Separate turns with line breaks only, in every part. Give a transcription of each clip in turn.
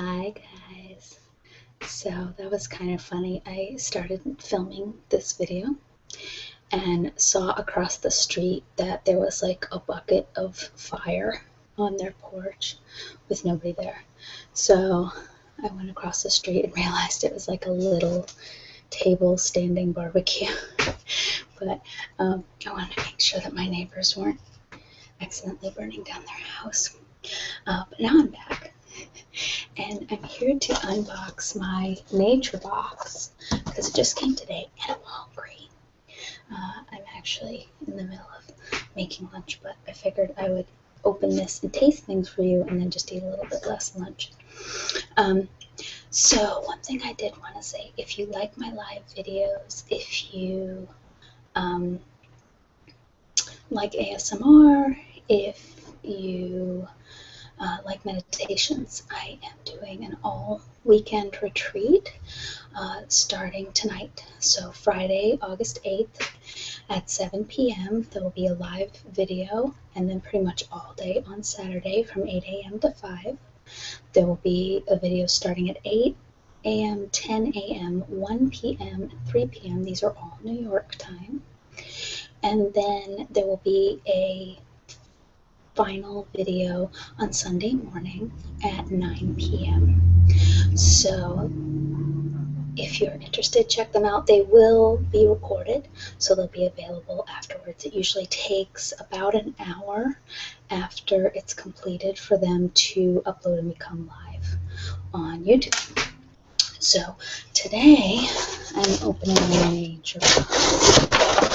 Hi guys. So that was kind of funny. I started filming this video and saw across the street that there was like a bucket of fire on their porch with nobody there. So I went across the street and realized it was like a little table standing barbecue. But I wanted to make sure that my neighbors weren't accidentally burning down their house. But now I'm back. And I'm here to unbox my nature box because it just came today and I'm hungry. I'm actually in the middle of making lunch, but I figured I would open this and taste things for you and then just eat a little bit less lunch. So one thing I did want to say, if you like my live videos, if you like ASMR, if you like meditations, I am doing an all weekend retreat starting tonight. So Friday, August 8th at 7 p.m. there will be a live video, and then pretty much all day on Saturday from 8 a.m. to 5. There will be a video starting at 8 a.m., 10 a.m., 1 p.m., and 3 p.m. These are all New York time. And then there will be a final video on Sunday morning at 9 p.m. So if you're interested, check them out. They will be recorded, so they'll be available afterwards. It usually takes about an hour after it's completed for them to upload and become live on YouTube. So today I'm opening my nature box.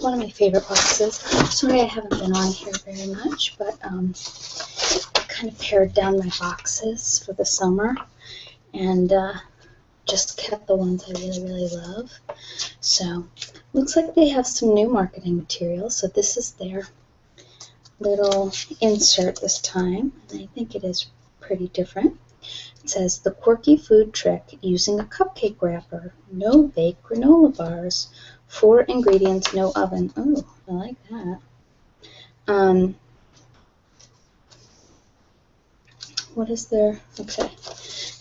One of my favorite boxes. Sorry I haven't been on here very much, but I kind of pared down my boxes for the summer and just kept the ones I really love. So looks like they have some new marketing material. So this is their little insert this time, and I think it is pretty different. It says, the quirky food trick using a cupcake wrapper, no bake granola bars, 4 ingredients, no oven. Oh, I like that. What is their, okay.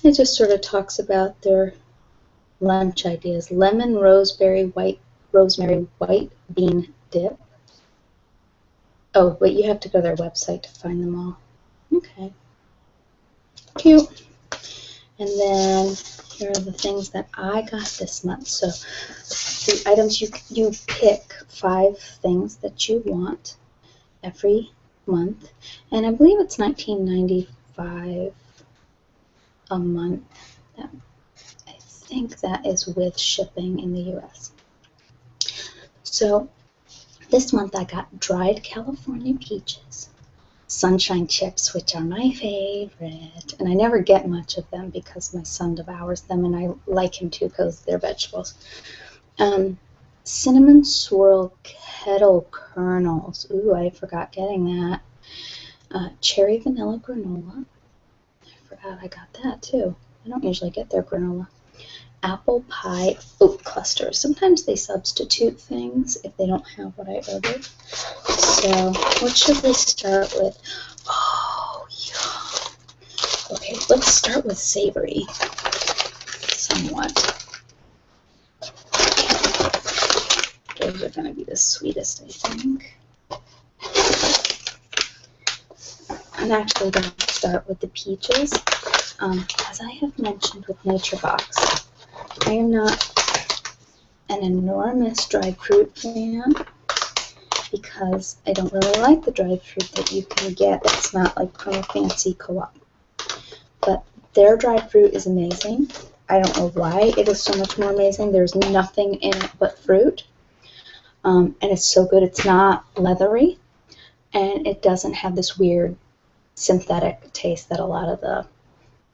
It just sort of talks about their lunch ideas. Lemon, rosemary, white bean dip. Oh, wait, you have to go to their website to find them all. Okay. Cute. And then here are the things that I got this month. So the items, you pick 5 things that you want every month. And I believe it's $19.95 a month. I think that is with shipping in the US. So this month I got dried California peaches, sunshine chips, which are my favorite, and I never get much of them because my son devours them, and I like him too because they're vegetables. Cinnamon swirl Kettle kernels. Ooh, I forgot getting that. Cherry vanilla granola. I forgot I got that too. I don't usually get their granola. Apple pie oat clusters. Sometimes they substitute things if they don't have what I ordered. So what should we start with? Oh, yeah. Okay, let's start with savory. Somewhat. Those are going to be the sweetest, I think. I'm actually going to start with the peaches. As I have mentioned with Nature Box, I am not an enormous dried fruit fan because I don't really like the dried fruit that you can get that's not like from a fancy co-op. But their dried fruit is amazing. I don't know why it is so much more amazing. There's nothing in it but fruit. And it's so good. It's not leathery, and it doesn't have this weird synthetic taste that a lot of the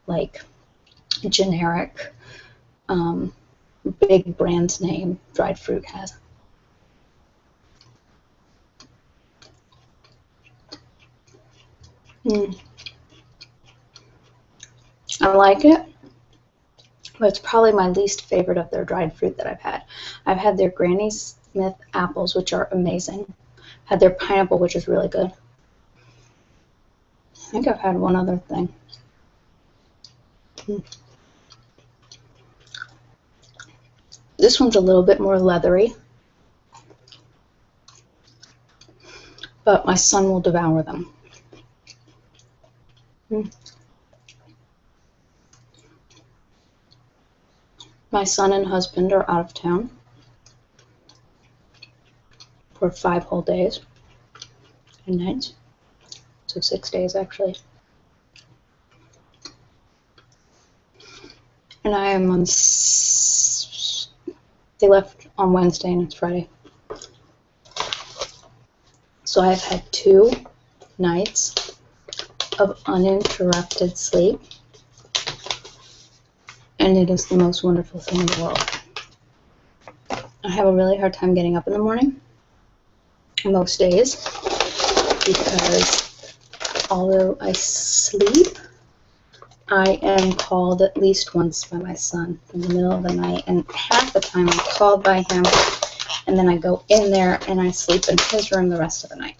like generic big brand name dried fruit has. I like it, but it's probably my least favorite of their dried fruit that I've had. I've had their Granny Smith apples, which are amazing. Had their pineapple, which is really good. I think I've had one other thing. This one's a little bit more leathery, but my son will devour them. My son and husband are out of town for 5 whole days and nights, so 6 days actually. And I am on. They left on Wednesday and it's Friday. So I've had 2 nights of uninterrupted sleep. And it is the most wonderful thing in the world. I have a really hard time getting up in the morning, most days, because although I sleep, I am called at least once by my son in the middle of the night, and half the time I'm called by him, and then I go in there and I sleep in his room the rest of the night.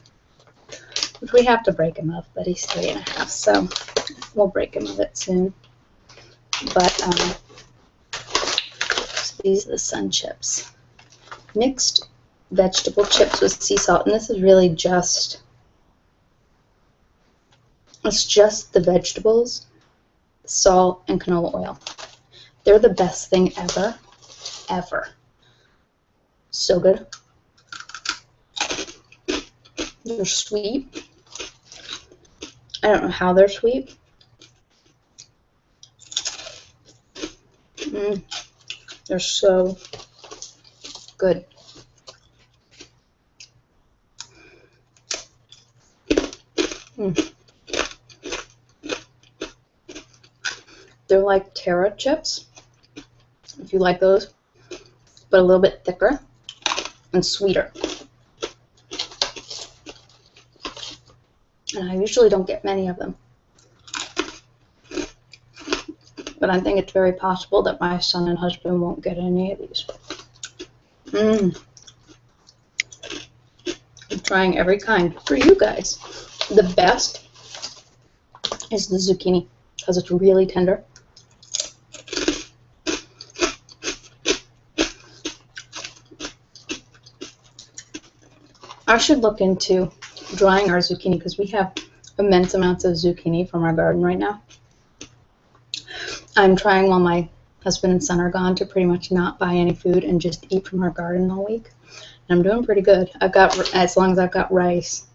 Which we have to break him up, but he's 3.5, so we'll break him of it soon. But so these are the Sun Chips. Mixed vegetable chips with sea salt, and this is really just, it's just the vegetables, salt, and canola oil. They're the best thing ever, ever. So good. They're sweet. I don't know how they're sweet. They're so good. They're like Terra chips, if you like those, but a little bit thicker and sweeter. And I usually don't get many of them. But I think it's very possible that my son and husband won't get any of these. I'm trying every kind for you guys. The best is the zucchini because it's really tender. I should look into drying our zucchini because we have immense amounts of zucchini from our garden right now. I'm trying while my husband and son are gone to pretty much not buy any food and just eat from our garden all week. And I'm doing pretty good. I've got, as long as I've got rice,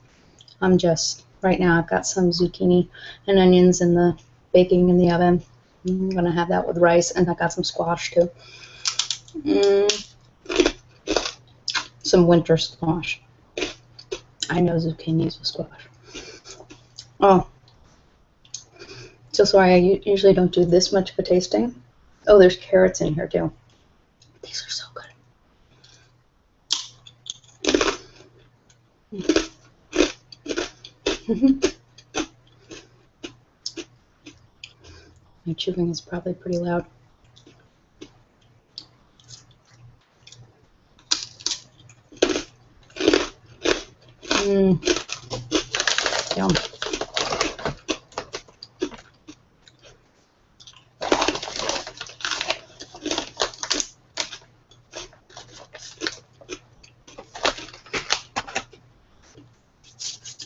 I'm just, right now I've got some zucchini and onions in the baking in the oven. I'm going to have that with rice, and I got some squash too. Some winter squash. I know zucchinis with squash. Oh. So sorry, I usually don't do this much of a tasting. Oh, there's carrots in here too. These are so good. My chewing is probably pretty loud. Yum.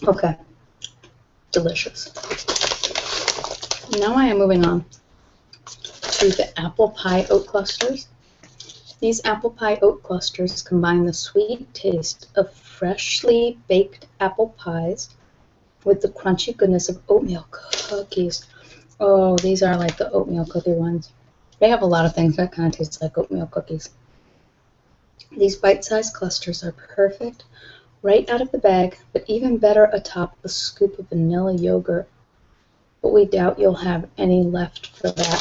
Okay, delicious. Now I am moving on to the apple pie oat clusters. These apple pie oat clusters combine the sweet taste of freshly baked apple pies with the crunchy goodness of oatmeal cookies. Oh, these are like the oatmeal cookie ones. They have a lot of things that kind of taste like oatmeal cookies. These bite-sized clusters are perfect right out of the bag, but even better atop a scoop of vanilla yogurt. But we doubt you'll have any left for that.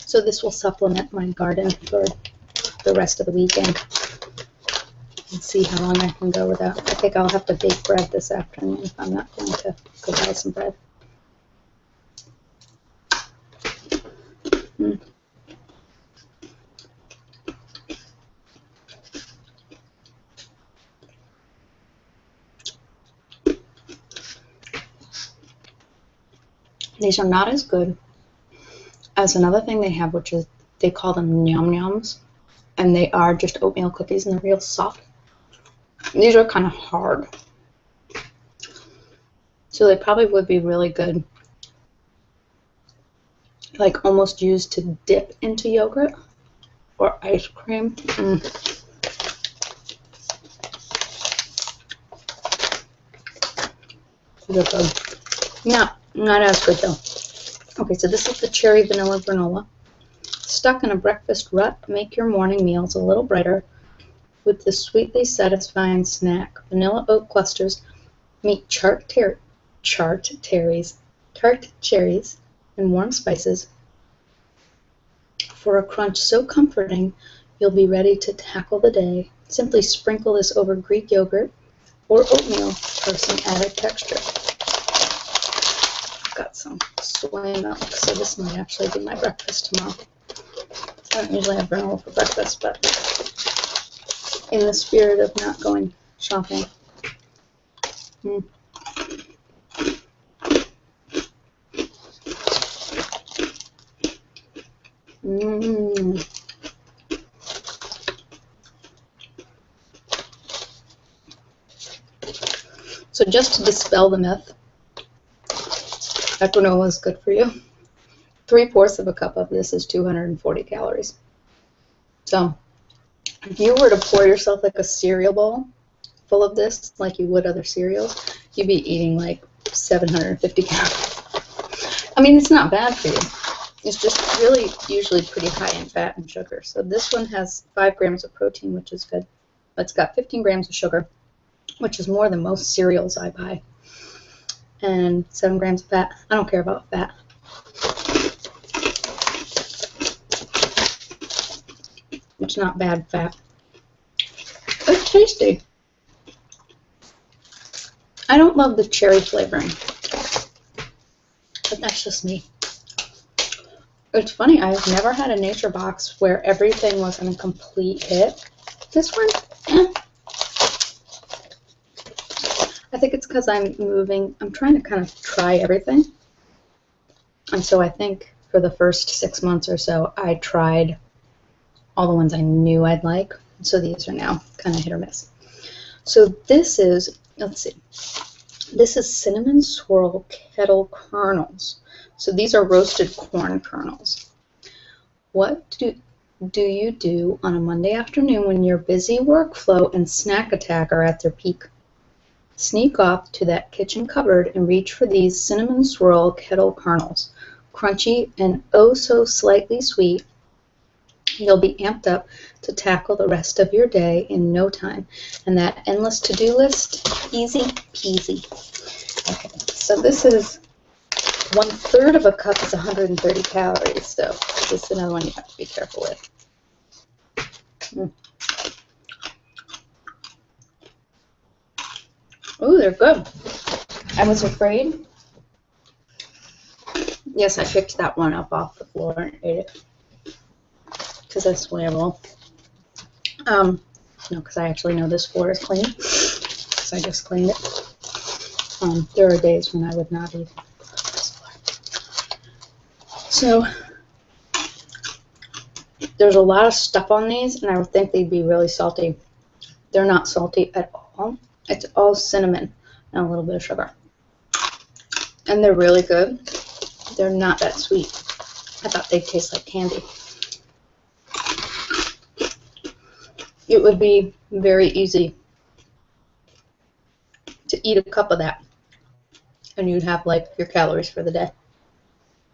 So this will supplement my garden for the rest of the weekend. And see how long I can go without. I think I'll have to bake bread this afternoon if I'm not going to go buy some bread. These are not as good as another thing they have, which is they call them Yum Yums, and they are just oatmeal cookies, and they're real soft. These are kind of hard, so they probably would be really good, like almost used to dip into yogurt or ice cream. These are good. Not as good though. Okay, so this is the cherry vanilla granola. Stuck in a breakfast rut, make your morning meals a little brighter with this sweetly satisfying snack. Vanilla oat clusters meet tart cherries, and warm spices for a crunch so comforting you'll be ready to tackle the day. Simply sprinkle this over Greek yogurt or oatmeal for some added texture. I've got some soy milk, so this might actually be my breakfast tomorrow. I don't usually have granola for breakfast, but in the spirit of not going shopping. So just to dispel the myth that granola is good for you, 3/4 of a cup of this is 240 calories. So if you were to pour yourself like a cereal bowl full of this, like you would other cereals, you'd be eating like 750 calories. I mean, it's not bad for you. It's just really usually pretty high in fat and sugar. So this one has 5 grams of protein, which is good. But it's got 15 grams of sugar, which is more than most cereals I buy. And 7 grams of fat. I don't care about fat. It's not bad fat. It's tasty. I don't love the cherry flavoring, but that's just me. It's funny, I've never had a nature box where everything wasn't a complete hit. This one, I think it's because I'm trying to kind of try everything. And so I think for the first 6 months or so, I tried all the ones I knew I'd like. So these are now kind of hit or miss. So this is, let's see, this is Cinnamon Swirl Kettle Kernels. So these are roasted corn kernels. What do you do on a Monday afternoon when your busy workflow and snack attack are at their peak? Sneak off to that kitchen cupboard and reach for these Cinnamon Swirl Kettle Kernels. Crunchy and oh so slightly sweet, you'll be amped up to tackle the rest of your day in no time. And that endless to-do list, easy peasy. Okay, so this is 1/3 of a cup is 130 calories, so this is another one you have to be careful with. Ooh, they're good. I was afraid. Yes, I picked that one up off the floor and ate it because that's the way I roll. No, because I actually know this floor is clean, because I just cleaned it. There are days when I would not eat this floor. So there's a lot of stuff on these, and I would think they'd be really salty. They're not salty at all. It's all cinnamon and a little bit of sugar. And they're really good. They're not that sweet. I thought they'd taste like candy. It would be very easy to eat a cup of that, and you'd have like your calories for the day.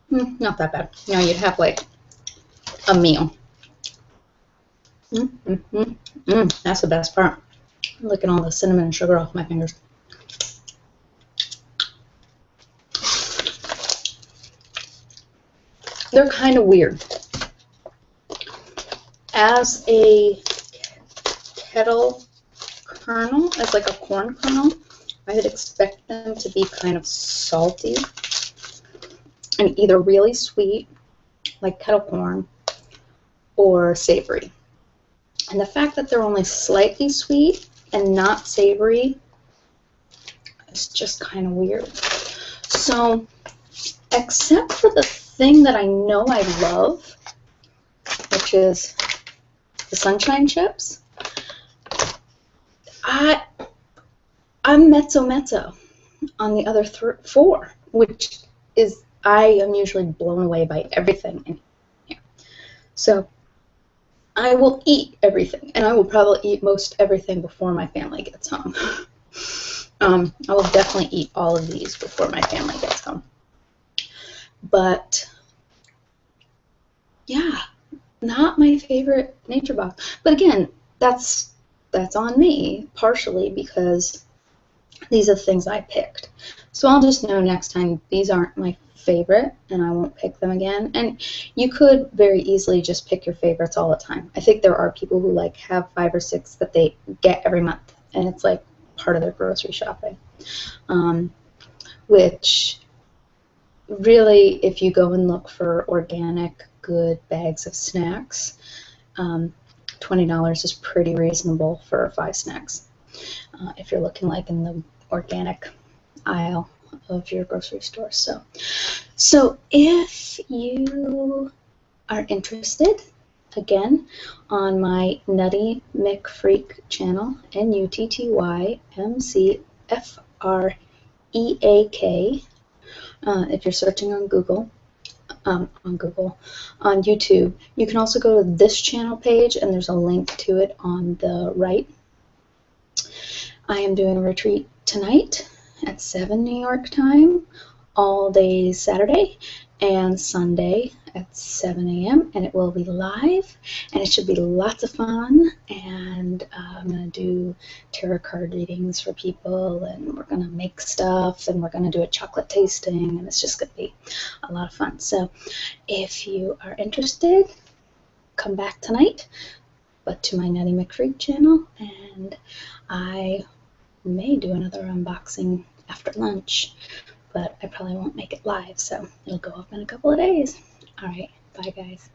Not that bad. You know, you'd have like a meal. That's the best part. I'm licking all the cinnamon and sugar off my fingers. They're kind of weird. As a kettle kernel, as like a corn kernel, I would expect them to be kind of salty and either really sweet, like kettle corn, or savory. And the fact that they're only slightly sweet and not savory is just kind of weird. So except for the thing that I know I love, which is the sunshine chips, I'm mezzo on the other four, which is, I am usually blown away by everything in here. So I will eat everything, and I will probably eat most everything before my family gets home. I will definitely eat all of these before my family gets home. But yeah, not my favorite nature box. But again, that's on me, partially because these are the things I picked. So I'll just know next time these aren't my favorite, and I won't pick them again. And you could very easily just pick your favorites all the time. I think there are people who like have 5 or 6 that they get every month, and it's like part of their grocery shopping. Which really, if you go and look for organic, good bags of snacks, $20 is pretty reasonable for 5 snacks. If you're looking like in the organic aisle of your grocery store. So if you are interested, again, on my Nutty McFreak channel, NUTTYMCFREAK, if you're searching on Google, on YouTube, you can also go to this channel page, and there's a link to it on the right. I am doing a retreat tonight at 7 New York time, all day Saturday and Sunday at 7 a.m. and it will be live, and it should be lots of fun. And I'm going to do tarot card readings for people, and we're going to make stuff, and we're going to do a chocolate tasting, and it's just going to be a lot of fun. So if you are interested, come back tonight, but to my Nutty McFreak channel, and I may do another unboxing after lunch, but I probably won't make it live, so it'll go up in a couple of days. All right, bye guys.